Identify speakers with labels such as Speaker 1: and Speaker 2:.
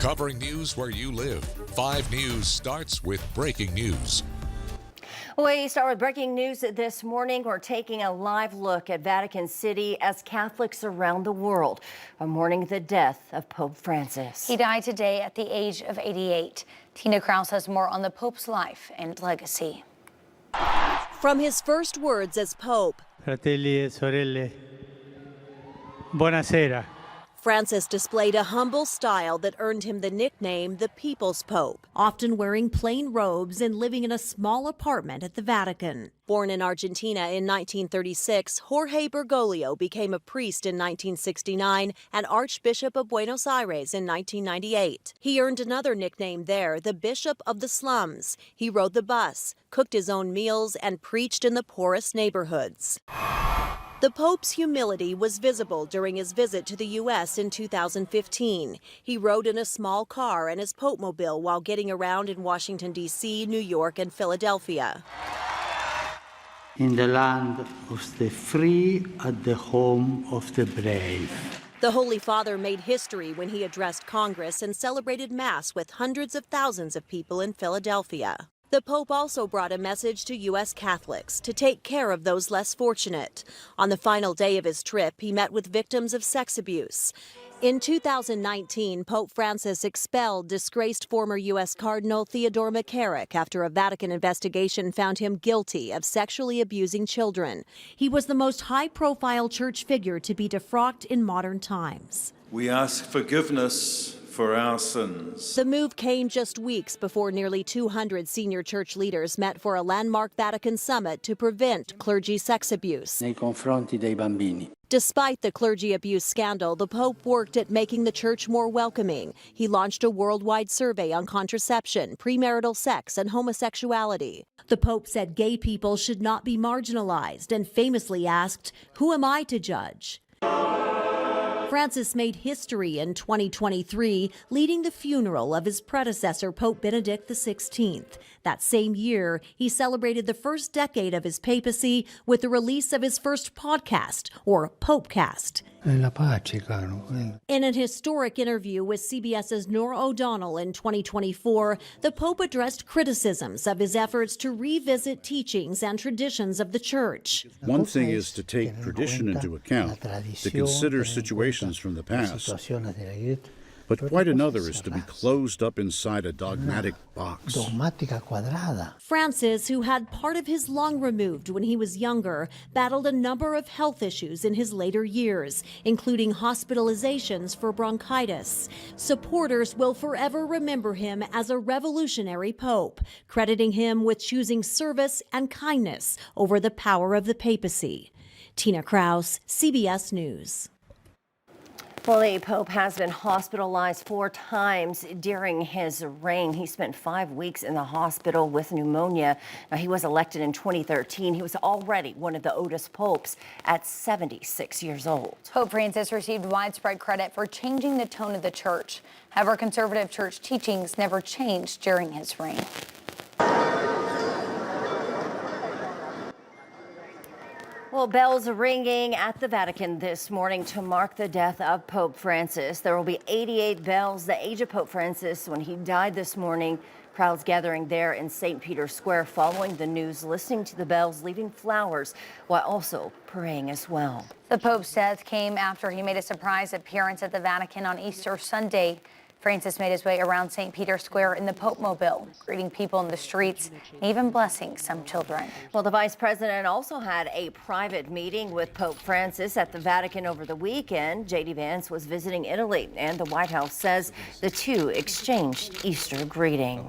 Speaker 1: Covering news where you live. 5 News starts with breaking news.
Speaker 2: We start with breaking news this morning. We're taking a live look at Vatican City as Catholics around the world are mourning the death of Pope Francis.
Speaker 3: He died today at the age of 88. Tina Kraus has more on the Pope's life and legacy.
Speaker 4: From his first words as Pope,
Speaker 5: Fratelli e sorelle, buonasera.
Speaker 4: Francis displayed a humble style that earned him the nickname the People's Pope, often wearing plain robes and living in a small apartment at the Vatican. Born in Argentina in 1936, Jorge Bergoglio became a priest in 1969 and Archbishop of Buenos Aires in 1998. He earned another nickname there, the Bishop of the Slums. He rode the bus, cooked his own meals, and preached in the poorest neighborhoods. The Pope's humility was visible during his visit to the U.S. in 2015. He rode in a small car and his Pope-mobile while getting around in Washington, D.C., New York, and Philadelphia.
Speaker 5: In the land of the free, at the home of the brave.
Speaker 4: The Holy Father made history when he addressed Congress and celebrated Mass with hundreds of thousands of people in Philadelphia. The Pope also brought a message to U.S. Catholics to take care of those less fortunate. On the final day of his trip, he met with victims of sex abuse. In 2019, Pope Francis expelled disgraced former U.S. Cardinal Theodore McCarrick after a Vatican investigation found him guilty of sexually abusing children. He was the most high-profile church figure to be defrocked in modern times.
Speaker 6: We ask forgiveness for our sins.
Speaker 4: The move came just weeks before nearly 200 senior church leaders met for a landmark Vatican summit to prevent clergy sex abuse.
Speaker 5: Nei confronti dei bambini.
Speaker 4: Despite the clergy abuse scandal, the Pope worked at making the church more welcoming. He launched a worldwide survey on contraception, premarital sex, and homosexuality. The Pope said gay people should not be marginalized and famously asked, "Who am I to judge?" Francis made history in 2023, leading the funeral of his predecessor, Pope Benedict XVI. That same year, he celebrated the first decade of his papacy with the release of his first podcast, or Popecast. In an historic interview with CBS's Norah O'Donnell in 2024, the Pope addressed criticisms of his efforts to revisit teachings and traditions of the Church.
Speaker 7: One thing is to take tradition into account, to consider situations from the past. But quite another is to be closed up inside a dogmatic box.
Speaker 4: Francis, who had part of his lung removed when he was younger, battled a number of health issues in his later years, including hospitalizations for bronchitis. Supporters will forever remember him as a revolutionary pope, crediting him with choosing service and kindness over the power of the papacy. Tina Kraus, CBS News.
Speaker 2: Well, the Pope has been hospitalized 4 times during his reign. He spent 5 weeks in the hospital with pneumonia. Now, he was elected in 2013. He was already one of the oldest popes at 76 years old.
Speaker 3: Pope Francis received widespread credit for changing the tone of the church. However, conservative church teachings never changed during his reign.
Speaker 2: Well, bells are ringing at the Vatican this morning to mark the death of Pope Francis. There will be 88 bells, the age of Pope Francis when he died this morning. Crowds gathering there in St. Peter's Square following the news, listening to the bells, leaving flowers, while also praying as well.
Speaker 3: The Pope's death came after he made a surprise appearance at the Vatican on Easter Sunday. Francis made his way around St. Peter's Square in the Pope-mobile, greeting people in the streets and even blessing some children.
Speaker 2: Well, the vice president also had a private meeting with Pope Francis at the Vatican over the weekend. J.D. Vance was visiting Italy, and the White House says the two exchanged Easter greetings.